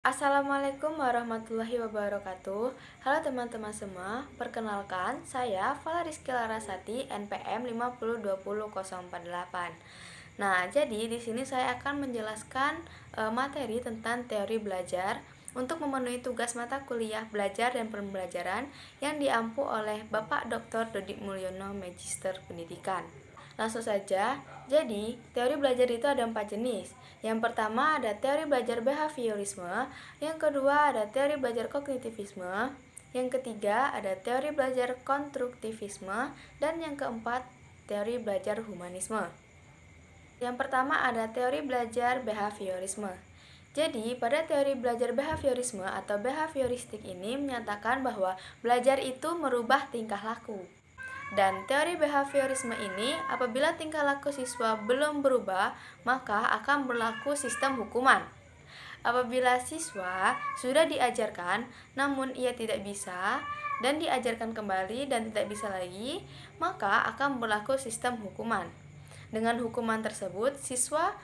Assalamualaikum warahmatullahi wabarakatuh. Halo teman-teman semua, perkenalkan saya Fala Rizky Larasati NPM 5020048. Nah, jadi di sini saya akan menjelaskan materi tentang teori belajar untuk memenuhi tugas mata kuliah belajar dan pembelajaran yang diampu oleh Bapak Dr. Dodik Mulyono Magister Pendidikan. Langsung saja, jadi teori belajar itu ada 4 jenis. Yang pertama ada teori belajar behaviorisme, yang kedua ada teori belajar kognitivisme, yang ketiga ada teori belajar konstruktivisme, dan yang keempat teori belajar humanisme. Yang pertama ada teori belajar behaviorisme. Jadi, pada teori belajar behaviorisme atau behavioristik ini menyatakan bahwa belajar itu merubah tingkah laku. Dan teori behaviorisme ini, apabila tingkah laku siswa belum berubah, maka akan berlaku sistem hukuman. Apabila siswa sudah diajarkan, namun ia tidak bisa, dan diajarkan kembali dan tidak bisa lagi, maka akan berlaku sistem hukuman. Dengan hukuman tersebut, siswa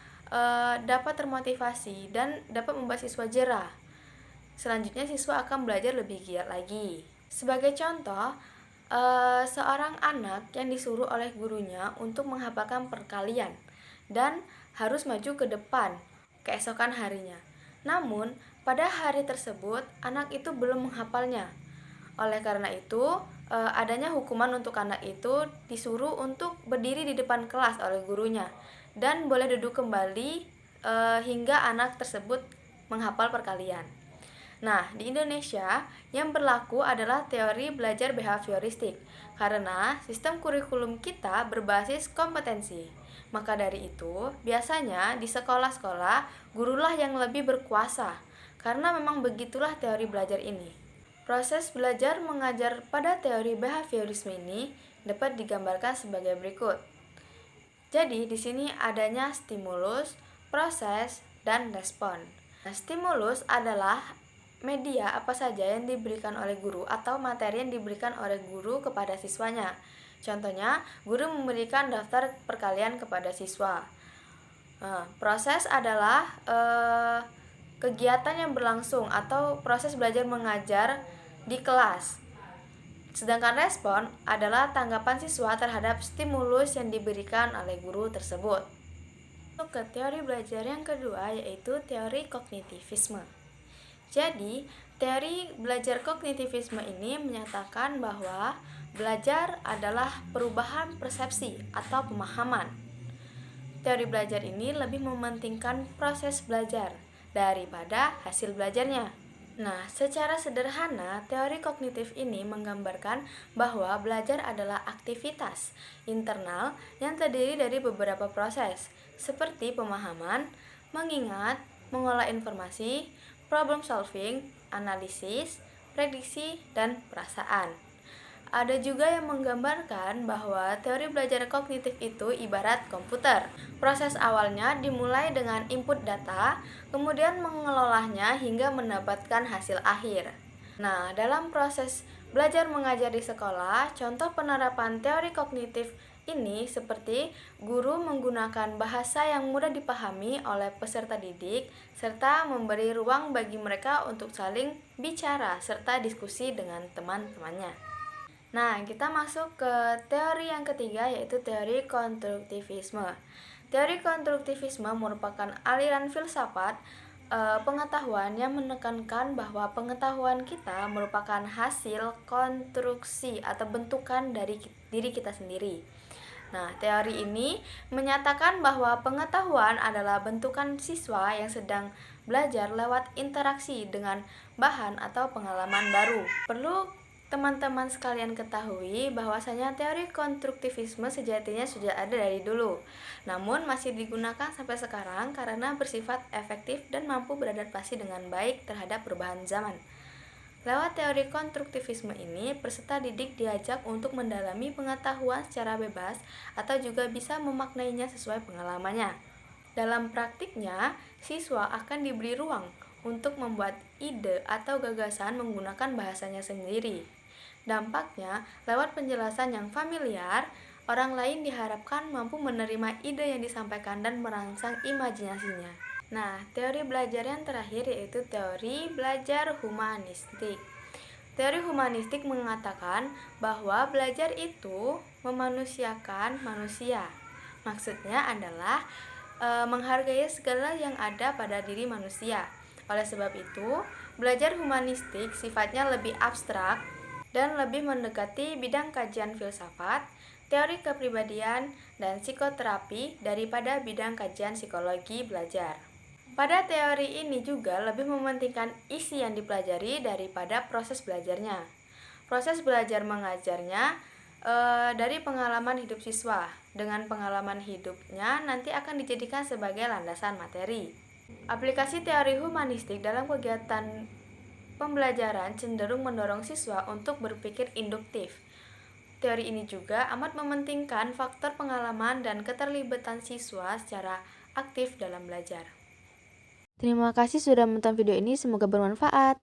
dapat termotivasi dan dapat membuat siswa jerah. Selanjutnya, siswa akan belajar lebih giat lagi. Sebagai contoh, seorang anak yang disuruh oleh gurunya untuk menghafalkan perkalian dan harus maju ke depan keesokan harinya. Namun, pada hari tersebut anak itu belum menghafalnya. Oleh karena itu, adanya hukuman untuk anak itu disuruh untuk berdiri di depan kelas oleh gurunya dan boleh duduk kembali hingga anak tersebut menghafal perkalian. Nah, di Indonesia yang berlaku adalah teori belajar behavioristik karena sistem kurikulum kita berbasis kompetensi. Maka dari itu, biasanya di sekolah-sekolah gurulah yang lebih berkuasa karena memang begitulah teori belajar ini. Proses belajar mengajar pada teori behaviorisme ini dapat digambarkan sebagai berikut. Jadi, di sini adanya stimulus, proses, dan respon. Nah, stimulus adalah media apa saja yang diberikan oleh guru atau materi yang diberikan oleh guru kepada siswanya. Contohnya, guru memberikan daftar perkalian kepada siswa. Proses adalah kegiatan yang berlangsung atau proses belajar mengajar di kelas. Sedangkan respon adalah tanggapan siswa terhadap stimulus yang diberikan oleh guru tersebut. Untuk ke teori belajar yang kedua yaitu teori kognitivisme. Jadi, teori belajar kognitivisme ini menyatakan bahwa belajar adalah perubahan persepsi atau pemahaman. Teori belajar ini lebih mementingkan proses belajar daripada hasil belajarnya. Nah, secara sederhana, teori kognitif ini menggambarkan bahwa belajar adalah aktivitas internal yang terdiri dari beberapa proses, seperti pemahaman, mengingat, mengolah informasi, problem solving, analisis, prediksi, dan perasaan. Ada juga yang menggambarkan bahwa teori belajar kognitif itu ibarat komputer. Proses awalnya dimulai dengan input data, kemudian mengelolanya hingga mendapatkan hasil akhir. Nah, dalam proses belajar mengajar di sekolah, contoh penerapan teori kognitif ini seperti guru menggunakan bahasa yang mudah dipahami oleh peserta didik serta memberi ruang bagi mereka untuk saling bicara serta diskusi dengan teman-temannya. Nah, kita masuk ke teori yang ketiga yaitu teori konstruktivisme. Teori konstruktivisme merupakan aliran filsafat pengetahuan yang menekankan bahwa pengetahuan kita merupakan hasil konstruksi atau bentukan dari diri kita sendiri. Nah, teori ini menyatakan bahwa pengetahuan adalah bentukan siswa yang sedang belajar lewat interaksi dengan bahan atau pengalaman baru. Perlu teman-teman sekalian ketahui bahwasanya teori konstruktivisme sejatinya sudah ada dari dulu, namun masih digunakan sampai sekarang karena bersifat efektif dan mampu beradaptasi dengan baik terhadap perubahan zaman. Lewat teori konstruktivisme ini, peserta didik diajak untuk mendalami pengetahuan secara bebas atau juga bisa memaknainya sesuai pengalamannya. Dalam praktiknya, siswa akan diberi ruang untuk membuat ide atau gagasan menggunakan bahasanya sendiri. Dampaknya, lewat penjelasan yang familiar, orang lain diharapkan mampu menerima ide yang disampaikan dan merangsang imajinasinya. Nah, teori belajar yang terakhir yaitu teori belajar humanistik. Teori humanistik mengatakan bahwa belajar itu memanusiakan manusia. Maksudnya adalah menghargai segala yang ada pada diri manusia. Oleh sebab itu, belajar humanistik sifatnya lebih abstrak dan lebih mendekati bidang kajian filsafat, teori kepribadian, dan psikoterapi daripada bidang kajian psikologi belajar. Pada teori ini juga lebih mementingkan isi yang dipelajari daripada proses belajarnya. Proses belajar mengajarnya dari pengalaman hidup siswa. Dengan pengalaman hidupnya nanti akan dijadikan sebagai landasan materi. Aplikasi teori humanistik dalam kegiatan pembelajaran cenderung mendorong siswa untuk berpikir induktif. Teori ini juga amat mementingkan faktor pengalaman dan keterlibatan siswa secara aktif dalam belajar. Terima kasih sudah menonton video ini, semoga bermanfaat.